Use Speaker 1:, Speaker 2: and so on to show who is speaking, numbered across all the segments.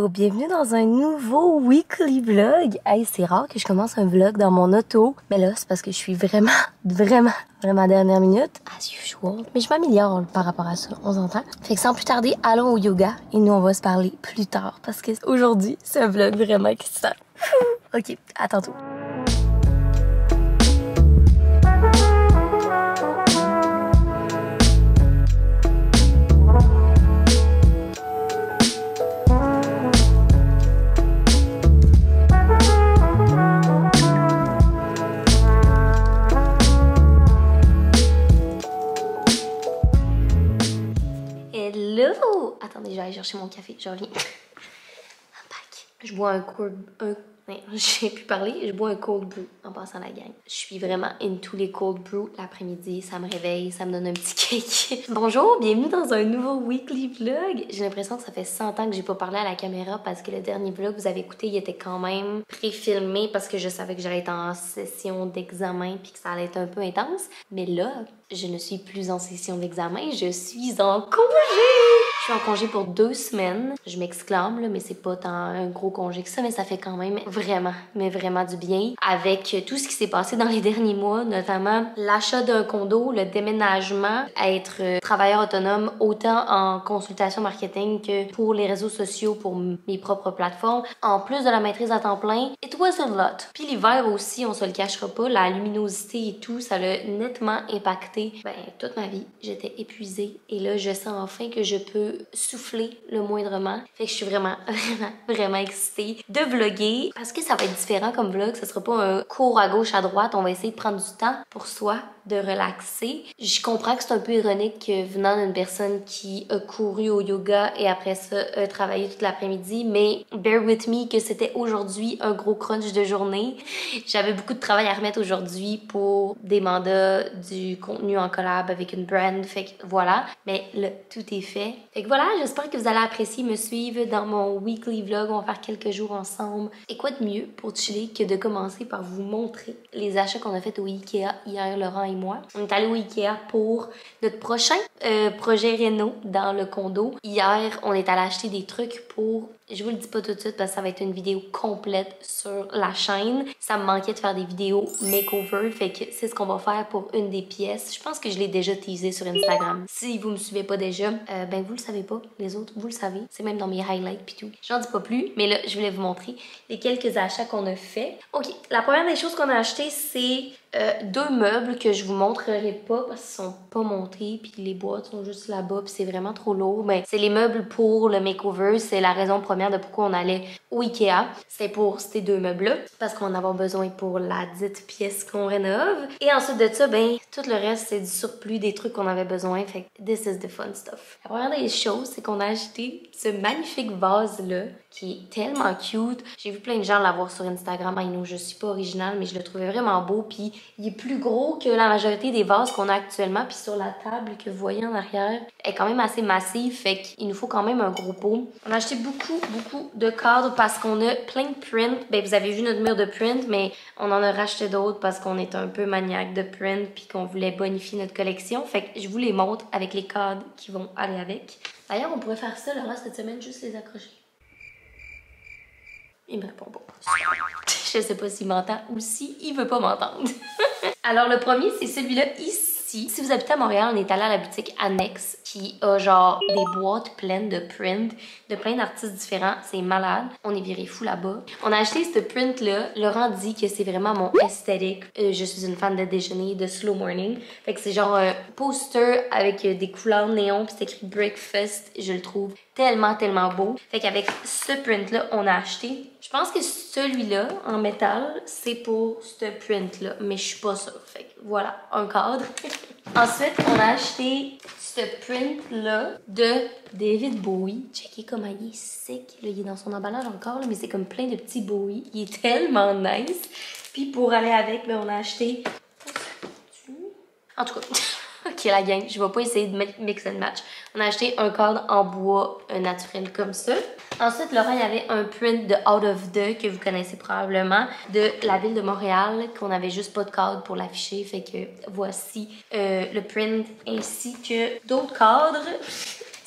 Speaker 1: Hello! Bienvenue dans un nouveau weekly vlog. Hey, c'est rare que je commence un vlog dans mon auto, mais là, c'est parce que je suis vraiment dernière minute, as usual. Mais je m'améliore par rapport à ça, on s'entend. Fait que sans plus tarder, allons au yoga et nous, on va se parler plus tard parce que aujourd'hui, c'est un vlog vraiment excitant. Ok, à tantôt. Hello! Attendez, je vais aller chercher mon café, je reviens. I'm back. Je bois j'ai pu parler, je bois un cold brew en passant la gang. Je suis vraiment into les cold brew l'après-midi, ça me réveille, ça me donne un petit cake. Bonjour, bienvenue dans un nouveau weekly vlog. J'ai l'impression que ça fait 100 ans que j'ai pas parlé à la caméra parce que le dernier vlog que vous avez écouté, il était quand même pré-filmé parce que je savais que j'allais être en session d'examen puis que ça allait être un peu intense. Mais là, je ne suis plus en session d'examen, je suis en congé! Je suis en congé pour 2 semaines. Je m'exclame, là, mais c'est pas tant un gros congé que ça, mais ça fait quand même vraiment du bien. Avec tout ce qui s'est passé dans les derniers mois, notamment l'achat d'un condo, le déménagement, être travailleur autonome autant en consultation marketing que pour les réseaux sociaux, pour mes propres plateformes. En plus de la maîtrise à temps plein, it was a lot. Puis l'hiver aussi, on se le cachera pas, la luminosité et tout, ça l'a nettement impacté toute ma vie. J'étais épuisée et là, je sens enfin que je peux souffler le moindrement. Fait que je suis vraiment excitée de vlogger parce que ça va être différent comme vlog. Ce sera pas un cours à gauche, à droite. On va essayer de prendre du temps pour soi, de relaxer. Je comprends que c'est un peu ironique venant d'une personne qui a couru au yoga et après ça a travaillé toute l'après-midi, mais bear with me que c'était aujourd'hui un gros crunch de journée. J'avais beaucoup de travail à remettre aujourd'hui pour des mandats, du contenu en collab avec une brand. Fait que voilà. Mais là, tout est fait. Fait que voilà, j'espère que vous allez apprécier me suivre dans mon weekly vlog. On va faire quelques jours ensemble. Et quoi de mieux pour chiller que de commencer par vous montrer les achats qu'on a fait au Ikea hier, Laurent et moi. On est allé au Ikea pour notre prochain projet réno dans le condo. Hier, on est allé acheter des trucs pour... Je vous le dis pas tout de suite parce que ça va être une vidéo complète sur la chaîne. Ça me manquait de faire des vidéos makeover, fait que c'est ce qu'on va faire pour une des pièces. Je pense que je l'ai déjà teasé sur Instagram. Si vous me suivez pas déjà, vous le savez pas. Les autres, vous le savez. C'est même dans mes highlights pis tout. J'en dis pas plus, mais là, je voulais vous montrer les quelques achats qu'on a fait. Ok, la première des choses qu'on a acheté, c'est 2 meubles que je vous montrerai pas parce qu'ils sont pas montés puis les boîtes sont juste là-bas puis c'est vraiment trop lourd. Mais c'est les meubles pour le makeover. C'est la raison première de pourquoi on allait au Ikea. C'est pour ces 2 meubles-là parce qu'on en a besoin pour la dite pièce qu'on rénove. Et ensuite de ça, tout le reste, c'est du surplus des trucs qu'on avait besoin. Fait que this is the fun stuff. La première des choses, c'est qu'on a acheté ce magnifique vase-là qui est tellement cute. J'ai vu plein de gens l'avoir sur Instagram. I know, je suis pas originale, mais je le trouvais vraiment beau. Puis il est plus gros que la majorité des vases qu'on a actuellement. Puis sur la table que vous voyez en arrière, elle est quand même assez massive. Fait qu'il nous faut quand même un gros pot. On a acheté beaucoup de cadres parce qu'on a plein de prints. Vous avez vu notre mur de print, mais on en a racheté d'autres parce qu'on est un peu maniaque de print puis qu'on voulait bonifier notre collection. Fait que je vous les montre avec les cadres qui vont aller avec. D'ailleurs, on pourrait faire ça, Laura, cette semaine, juste les accrocher. Il me répond pas. Je sais pas s'il m'entend ou s'il veut pas m'entendre. Alors, le premier, c'est celui-là ici. Si vous habitez à Montréal, on est allé à la boutique Annex qui a genre des boîtes pleines de prints de plein d'artistes différents. C'est malade. On est viré fou là-bas. On a acheté ce print-là. Laurent dit que c'est vraiment mon esthétique. Je suis une fan de déjeuner, de slow morning. Fait que c'est genre un poster avec des couleurs néon puis c'est écrit breakfast. Je le trouve tellement beau. Fait qu'avec ce print-là, on a acheté. Je pense que celui-là, en métal, c'est pour ce print-là. Mais je suis pas sûre. Fait que voilà, un cadre. Ensuite, on a acheté ce print-là de David Bowie. Checkez comment il est sick. Là, il est dans son emballage encore, là, mais c'est comme plein de petits Bowie. Il est tellement nice. Puis pour aller avec, on a acheté... En tout cas... Ok, la gang, je vais pas essayer de mettre mix and match. On a acheté un cadre en bois naturel comme ça. Ensuite, Laurent, il y avait un print de Out of The que vous connaissez probablement de la ville de Montréal qu'on avait juste pas de cadre pour l'afficher. Fait que voici le print ainsi que d'autres cadres.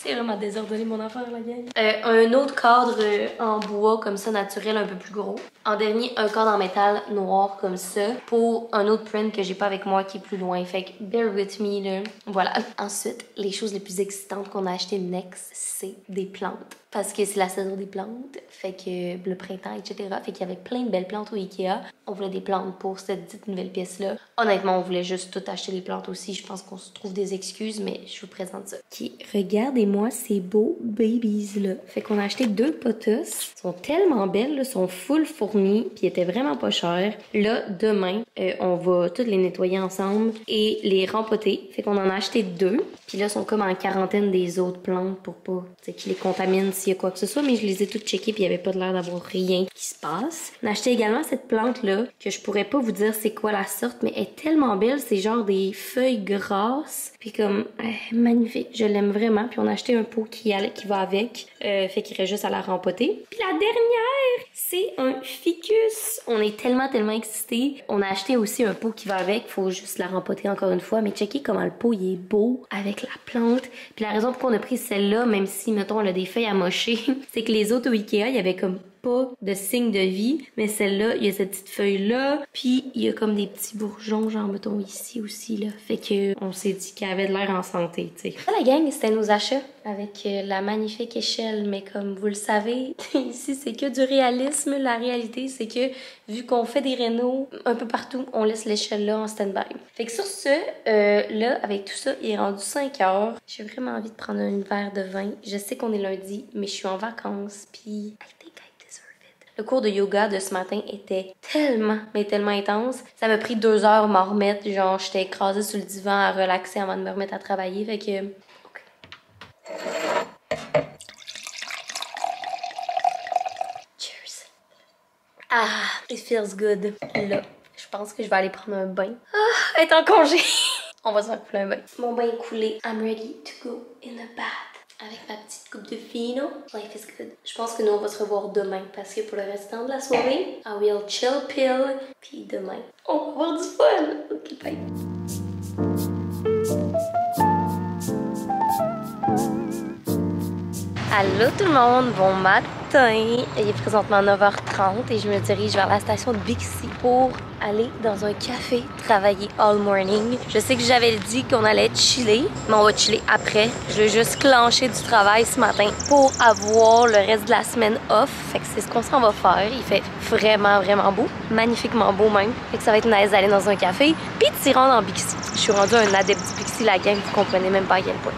Speaker 1: C'est vraiment désordonné mon affaire, la gang. Un autre cadre en bois comme ça, naturel, un peu plus gros. En dernier, un cadre en métal noir comme ça pour un autre print que j'ai pas avec moi qui est plus loin. Fait que bear with me là. Voilà. Ensuite, les choses les plus excitantes qu'on a achetées next, c'est des plantes. Parce que c'est la saison des plantes, fait que le printemps, etc. Fait qu'il y avait plein de belles plantes au Ikea. On voulait des plantes pour cette petite nouvelle pièce-là. Honnêtement, on voulait juste tout acheter des plantes aussi. Je pense qu'on se trouve des excuses, mais je vous présente ça. Ok, regardez-moi ces beaux babies-là. Fait qu'on a acheté 2 potus. Ils sont tellement belles, là, sont full fournies, puis étaient vraiment pas chères. Là, demain, on va toutes les nettoyer ensemble et les rempoter. Fait qu'on en a acheté 2. Puis là, ils sont comme en quarantaine des autres plantes pour pas qu'ils les contaminent s'il y a quoi que ce soit. Mais je les ai toutes checkées puis il n'y avait pas l'air d'avoir rien qui se passe. On a acheté également cette plante-là que je pourrais pas vous dire c'est quoi la sorte, mais elle est tellement belle. C'est genre des feuilles grasses. Puis comme, magnifique. Je l'aime vraiment. Puis on a acheté un pot qui va avec. Fait qu'il reste juste à la rempoter. Puis la dernière, c'est un ficus. On est tellement excités. On a acheté aussi un pot qui va avec. Faut juste la rempoter encore une fois. Mais checkez comment le pot il est beau avec la plante. Puis la raison pourquoi on a pris celle-là, même si, mettons, elle a des feuilles amochées, c'est que les autres au Ikea, il y avait comme pas de signe de vie, mais celle-là, il y a cette petite feuille-là, puis il y a comme des petits bourgeons, genre, mettons, ici aussi, là. Fait que on s'est dit qu'elle avait de l'air en santé, tu sais. Ça, la gang, c'était nos achats avec la magnifique échelle, mais comme vous le savez, ici, c'est que du réalisme. La réalité, c'est que, vu qu'on fait des rénaux un peu partout, on laisse l'échelle là en stand-by. Fait que sur ce, là, avec tout ça, il est rendu 5 heures. J'ai vraiment envie de prendre un verre de vin. Je sais qu'on est lundi, mais je suis en vacances, puis le cours de yoga de ce matin était tellement, mais tellement intense. Ça m'a pris 2 heures m'en remettre. Genre, j'étais écrasée sur le divan à relaxer avant de me remettre à travailler. Fait que... OK. Cheers. Ah, it feels good. Là, je pense que je vais aller prendre un bain. Ah, être en congé. On va se faire couler un bain. Mon bain est coulé. I'm ready to go in the bath. Avec ma petite coupe de vino. Life is good. Je pense que nous, on va se revoir demain parce que pour le restant de la soirée, I will chill pill. Puis demain, on va avoir du fun. Ok, bye. Allô tout le monde, bon matin. Il est présentement 9h30 et je me dirige vers la station de Bixi pour aller dans un café travailler all morning. Je sais que j'avais dit qu'on allait chiller, mais on va chiller après. Je vais juste clencher du travail ce matin pour avoir le reste de la semaine off. Fait que c'est ce qu'on s'en va faire. Il fait vraiment beau, magnifiquement beau même. Fait que ça va être nice d'aller dans un café puis de s'y rendre en Bixi. Je suis rendue un adepte du Bixi, la gang, vous comprenez même pas à quel point.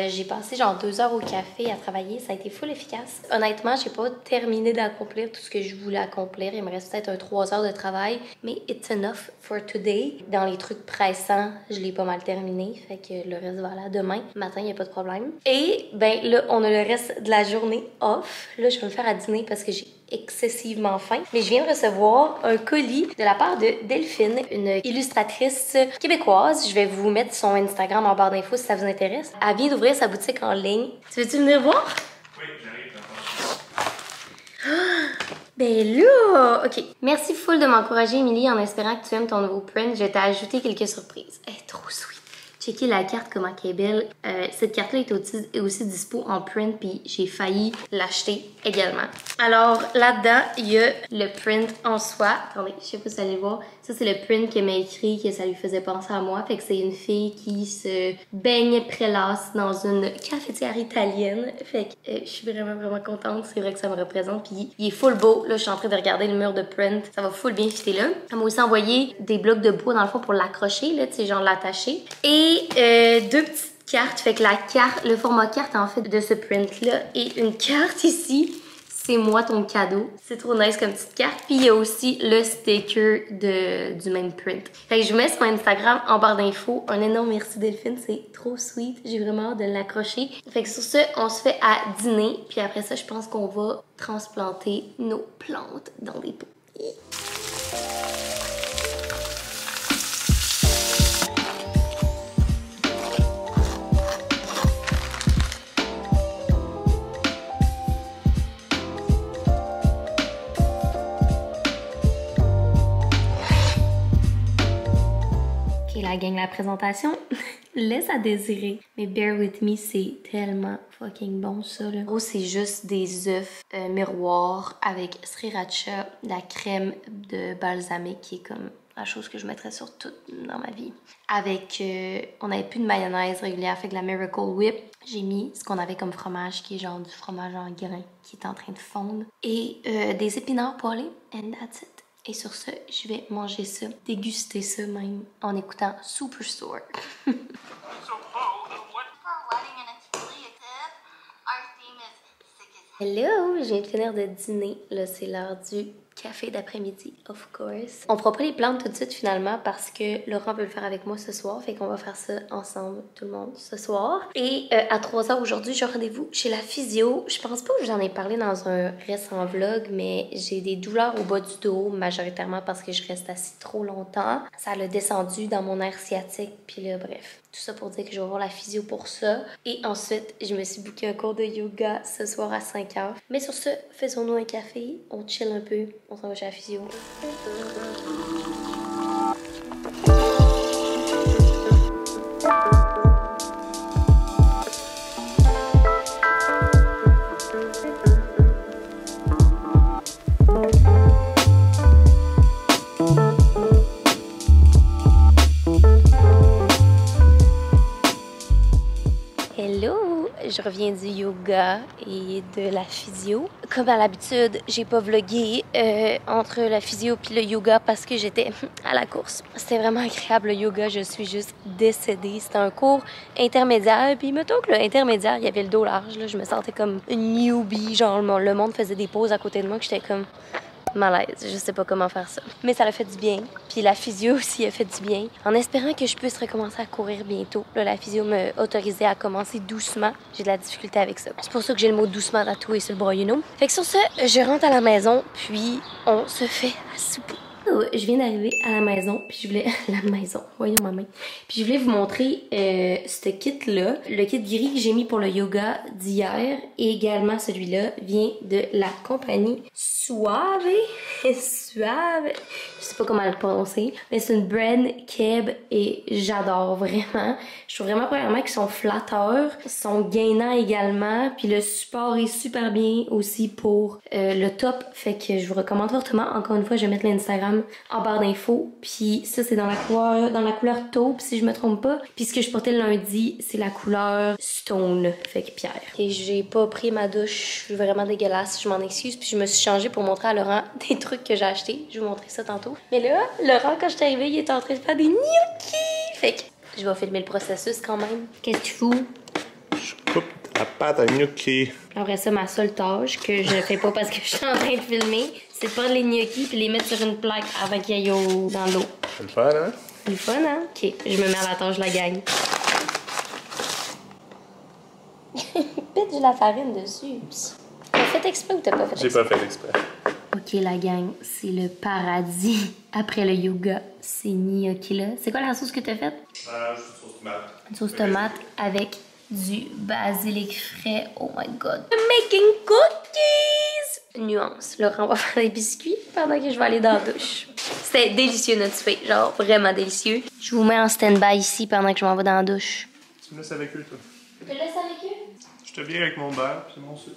Speaker 1: J'ai passé genre 2 heures au café à travailler, ça a été full efficace. Honnêtement, j'ai pas terminé d'accomplir tout ce que je voulais accomplir. Il me reste peut-être 3 heures de travail, mais it's enough for today. Dans les trucs pressants, je l'ai pas mal terminé, fait que le reste va là demain. Matin, y a pas de problème. Et ben là, on a le reste de la journée off. Là, je vais me faire à dîner parce que j'ai excessivement faim. Mais je viens de recevoir un colis de la part de Delphine, une illustratrice québécoise. Je vais vous mettre son Instagram en barre d'infos si ça vous intéresse. Elle vient d'ouvrir sa boutique en ligne. Tu veux-tu venir voir?
Speaker 2: Oui, j'arrive.
Speaker 1: Ben là! OK. Merci full de m'encourager, Émilie, en espérant que tu aimes ton nouveau print. Je t'ai ajouté quelques surprises. Elle est trop sweet. Checkez la carte, comment elle est belle. Cette carte-là est aussi dispo en print, puis j'ai failli l'acheter également. Alors, là-dedans, il y a le print en soi. Attendez, je sais pas si vous allez voir. Ça, c'est le print qu'elle m'a écrit, que ça lui faisait penser à moi. Fait que c'est une fille qui se baigne prélasse dans une cafetière italienne. Fait que je suis vraiment contente. C'est vrai que ça me représente. Puis il est full beau. Là, je suis en train de regarder le mur de print. Ça va full bien fitter là. Elle m'a aussi envoyé des blocs de bois, dans le fond, pour l'accrocher, là, tu sais, genre l'attacher. Et 2 petites cartes. Fait que le format carte, en fait, de ce print-là, et une carte ici. C'est moi ton cadeau. C'est trop nice comme petite carte. Puis il y a aussi le sticker du même print. Fait que je vous mets sur mon Instagram en barre d'infos. Un énorme merci Delphine, c'est trop sweet. J'ai vraiment hâte de l'accrocher. Fait que sur ce, on se fait à dîner. Puis après ça, je pense qu'on va transplanter nos plantes dans des pots. La gang, la présentation laisse à désirer. Mais bear with me, c'est tellement fucking bon ça là. En gros, c'est juste des œufs miroirs avec sriracha, la crème de balsamique qui est comme la chose que je mettrais sur tout dans ma vie. Avec, on n'avait plus de mayonnaise régulière, fait que la Miracle Whip, j'ai mis ce qu'on avait comme fromage qui est genre du fromage en grains qui est en train de fondre. Et des épinards poêlés, and that's it. Et sur ce, je vais manger ça, déguster ça même, en écoutant Superstore. Hello, je viens de finir de dîner. Là, c'est l'heure du café d'après-midi, of course. On fera pas les plantes tout de suite finalement parce que Laurent veut le faire avec moi ce soir. Fait qu'on va faire ça ensemble, tout le monde, ce soir. Et à 3h aujourd'hui, j'ai rendez-vous chez la physio. Je pense pas que j'en ai parlé dans un récent vlog, mais j'ai des douleurs au bas du dos, majoritairement parce que je reste assis trop longtemps. Ça l'a descendu dans mon nerf sciatique, puis là, bref. Tout ça pour dire que je vais voir la physio pour ça. Et ensuite, je me suis booké un cours de yoga ce soir à 5h. Mais sur ce, faisons-nous un café, on chill un peu, on s'en va chez la physio. Je reviens du yoga et de la physio. Comme à l'habitude, j'ai pas vlogué entre la physio puis le yoga parce que j'étais à la course. C'était vraiment agréable le yoga, je suis juste décédée. C'était un cours intermédiaire, puis mettons que l'intermédiaire, il y avait le dos large. Là, je me sentais comme une newbie, genre le monde faisait des pauses à côté de moi que j'étais comme... malaise, je sais pas comment faire ça. Mais ça l'a fait du bien. Puis la physio aussi a fait du bien. En espérant que je puisse recommencer à courir bientôt. Là, la physio m'a autorisé à commencer doucement. J'ai de la difficulté avec ça. C'est pour ça que j'ai le mot doucement tatoué sur le bras, you know. Fait que sur ce, je rentre à la maison, puis on se fait à souper. Je viens d'arriver à la maison, puis je voulais... la maison, voyons ma main. Puis je voulais vous montrer ce kit-là. Le kit gris que j'ai mis pour le yoga d'hier, et également celui-là, vient de la compagnie Suave. Suave. Je sais pas comment le prononcer, mais c'est une brand Keb et j'adore vraiment. Je trouve vraiment premièrement qu'ils sont flatteurs, sont gainants également, puis le support est super bien aussi pour le top. Fait que je vous recommande fortement. Encore une fois, je vais mettre l'Instagram en barre d'infos. Puis ça, c'est dans la couleur taupe, si je me trompe pas. Puis ce que je portais le lundi, c'est la couleur stone, fait que pierre. Et j'ai pas pris ma douche, je suis vraiment dégueulasse, je m'en excuse. Puis je me suis changée pour montrer à Laurent des trucs que j'ai achetés. Je vais vous montrer ça tantôt. Mais là, Laurent, quand je suis arrivée, il était en train de faire des gnocchis. Fait que je vais filmer le processus quand même. Qu'est-ce que tu fous?
Speaker 2: Je coupe la pâte à gnocchi.
Speaker 1: Après ça, ma seule tâche, que je ne fais pas parce que je suis en train de filmer, c'est de prendre les gnocchis puis les mettre sur une plaque avant qu'ils aillent dans l'eau.
Speaker 2: C'est le fun, hein?
Speaker 1: C'est le fun, hein? Ok, je me mets à la tâche, je la gagne. Pitch de la farine dessus. T'as fait exprès ou t'as pas fait exprès?
Speaker 2: J'ai pas fait exprès.
Speaker 1: Ok, la gang, c'est le paradis. Après le yoga, ces gnocchis-là. C'est quoi la sauce que t'as faite?
Speaker 2: Sauce tomate.
Speaker 1: Une sauce tomate avec du basilic frais. Oh my god. I'm making cookies! Nuance. Laurent va faire des biscuits pendant que je vais aller dans la douche. C'était délicieux notre souper. Genre vraiment délicieux. Je vous mets en stand-by ici pendant que je m'en vais dans la douche.
Speaker 2: Tu me laisses avec eux, toi?
Speaker 1: Je te laisse avec eux?
Speaker 2: Je te viens avec mon beurre puis mon sucre.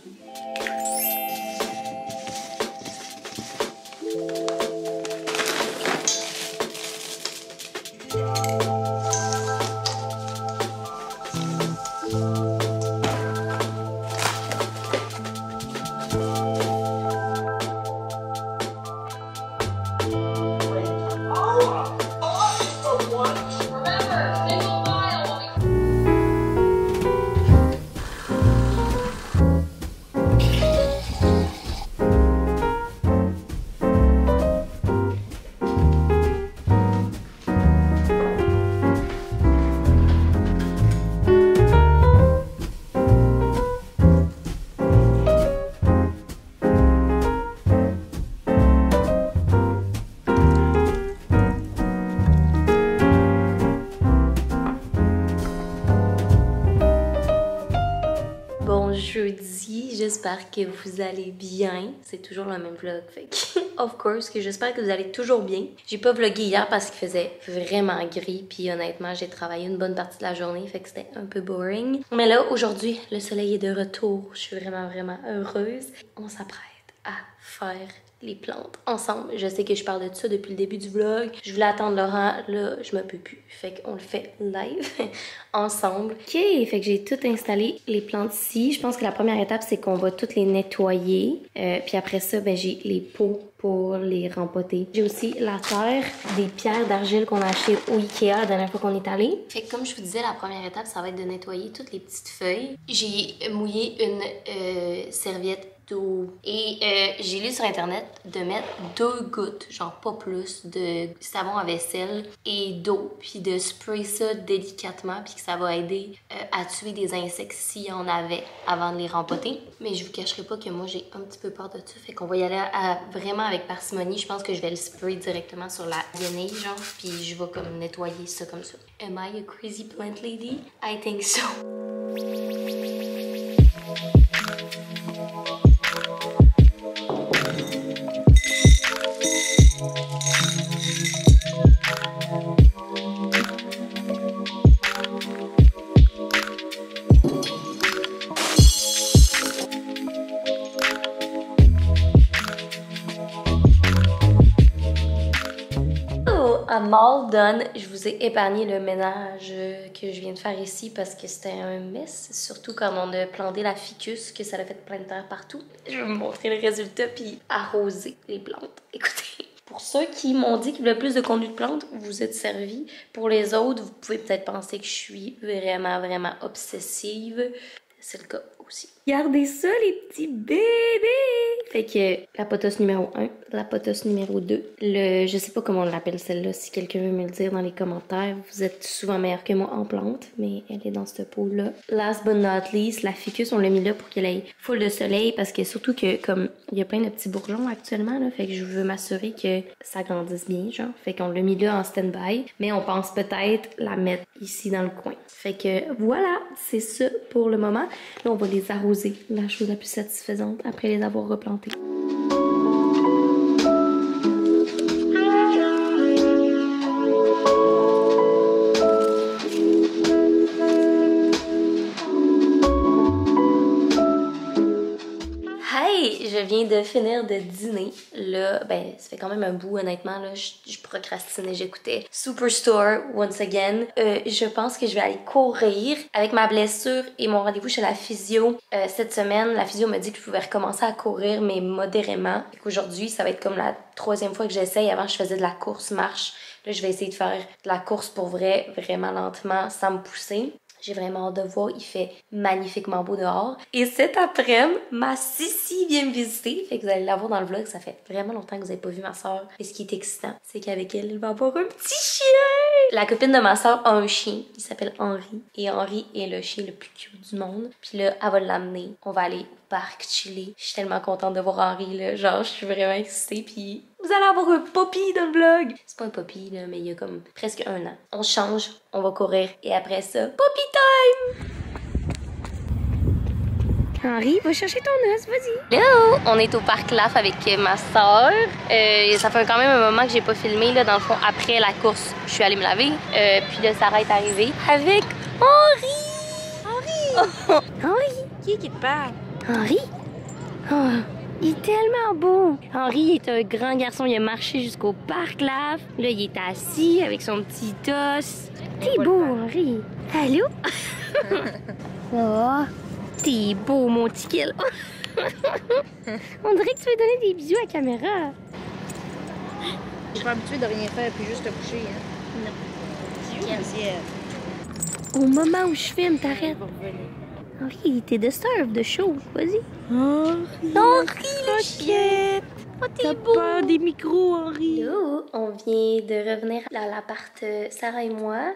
Speaker 1: j'espère que vous allez bien. C'est toujours le même vlog, fait que, of course, que j'espère que vous allez toujours bien. J'ai pas vlogué hier parce qu'il faisait vraiment gris, puis honnêtement, j'ai travaillé une bonne partie de la journée, fait que c'était un peu boring. Mais là, aujourd'hui, le soleil est de retour. Je suis vraiment heureuse. On s'apprête à faire les plantes ensemble. Je sais que je parle de ça depuis le début du vlog. Je voulais attendre Laurent, là, je me peux plus. Fait qu'on le fait live ensemble. Ok, fait que j'ai tout installé les plantes ici. Je pense que la première étape, c'est qu'on va toutes les nettoyer. Puis après ça, ben, j'ai les pots pour les rempoter. J'ai aussi la terre, des pierres d'argile qu'on a achetées au Ikea la dernière fois qu'on est allé. Fait que comme je vous disais, la première étape, ça va être de nettoyer toutes les petites feuilles. J'ai mouillé une serviette d'eau. Et j'ai lu sur internet de mettre 2 gouttes, genre pas plus, de savon à vaisselle et d'eau, puis de sprayer ça délicatement, puis que ça va aider à tuer des insectes s'il y en avait avant de les rempoter. Mais je vous cacherai pas que moi j'ai un petit peu peur de ça, fait qu'on va y aller vraiment avec parcimonie. Je pense que je vais le sprayer directement sur la guenille, genre, puis je vais comme nettoyer ça comme ça. Am I a crazy plant lady? I think so. I'm all done. Je vous ai épargné le ménage que je viens de faire ici parce que c'était un mess. Surtout quand on a planté la ficus, que ça a fait plein de terre partout. Je vais vous montrer le résultat puis arroser les plantes. Écoutez, pour ceux qui m'ont dit qu'ils voulaient plus de contenu de plantes, vous êtes servis. Pour les autres, vous pouvez peut-être penser que je suis vraiment obsessive. C'est le cas aussi. Regardez ça, les petits bébés! Fait que la potasse numéro 1, la potasse numéro 2, je sais pas comment on l'appelle celle-là, si quelqu'un veut me le dire dans les commentaires. Vous êtes souvent meilleur que moi en plantes, mais elle est dans ce pot-là. Last but not least, la ficus, on l'a mis là pour qu'elle ait full de soleil, parce que surtout que, comme, il y a plein de petits bourgeons actuellement, là, fait que je veux m'assurer que ça grandisse bien, genre. Fait qu'on l'a mis là en stand-by, mais on pense peut-être la mettre ici dans le coin. Fait que voilà, c'est ça pour le moment. Là, on va les arroser, la chose la plus satisfaisante après les avoir replantés. Je viens de finir de dîner. Là, ben, ça fait quand même un bout, honnêtement. Là, je procrastinais, j'écoutais Superstore once again. Je pense que je vais aller courir. Avec ma blessure et mon rendez-vous chez la physio cette semaine, la physio m'a dit que je pouvais recommencer à courir, mais modérément. Aujourd'hui, ça va être comme la 3e fois que j'essaye. Avant, je faisais de la course marche. Là, je vais essayer de faire de la course pour vrai, vraiment lentement, sans me pousser. J'ai vraiment hâte de voir, il fait magnifiquement beau dehors. Et cet après-midi, ma Sissi vient me visiter. Fait que vous allez la voir dans le vlog, ça fait vraiment longtemps que vous n'avez pas vu ma soeur. Et ce qui est excitant, c'est qu'avec elle, il va avoir un petit chien! La copine de ma soeur a un chien, il s'appelle Henri. Et Henri est le chien le plus cute du monde. Puis là, elle va l'amener, on va aller au parc chiller. Je suis tellement contente de voir Henri, là. Genre, je suis vraiment excitée, puis vous allez avoir un poppy dans le vlog. C'est pas un poppy, là, mais il y a comme presque 1 an. On change, on va courir, et après ça, poppy time! Henri, va chercher ton os, vas-y. Hello! On est au parc Laf avec ma soeur. Ça fait quand même un moment que j'ai pas filmé, là, dans le fond, après la course. Je suis allée me laver, puis là, Sarah est arrivée avec Henri! Henri! Oh. Henri! Qui te parle? Henri? Oh. Il est tellement beau! Henri est un grand garçon, il a marché jusqu'au parc Laf. Là, il est assis avec son petit os. T'es beau, Henri! Allô? Oh! T'es beau, mon petit kill! On dirait que tu veux donner des bisous à la caméra.
Speaker 3: Je suis pas habituée de rien faire puis juste te coucher. Hein? Non.
Speaker 1: Au moment où je filme, t'arrêtes. Henri, t'es de serve de show. Vas-y. Henri, le chien! Oh,
Speaker 3: T'as
Speaker 1: t'es beau!
Speaker 3: peur des micros, Henri?
Speaker 1: Hello. On vient de revenir à l'appart, Sarah et moi.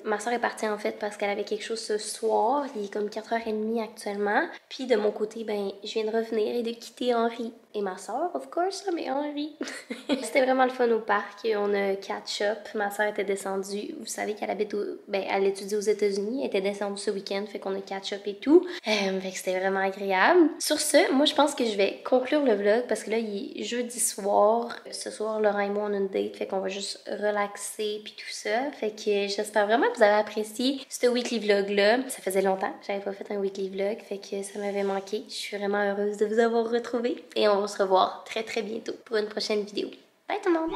Speaker 1: Ma soeur est partie en fait parce qu'elle avait quelque chose ce soir. Il est comme 4h30 actuellement. Puis de mon côté, ben, je viens de revenir et de quitter Henri. Et ma soeur, of course, mais Henri. C'était vraiment le fun au parc. On a catch-up. Ma soeur était descendue. Vous savez qu'elle habite ben, elle étudie aux États-Unis. Elle était descendue ce week-end, fait qu'on a catch-up et tout. Fait que c'était vraiment agréable. Sur ce, moi, je pense que je vais conclure le vlog parce que là, il est jeudi soir. Ce soir, Laurent et moi, on a une date, fait qu'on va juste relaxer puis tout ça. Fait que j'espère vraiment que vous avez apprécié ce weekly vlog-là. Ça faisait longtemps que j'avais pas fait un weekly vlog, fait que ça m'avait manqué. Je suis vraiment heureuse de vous avoir retrouvé et on va se revoir très très bientôt pour une prochaine vidéo. Bye tout le monde!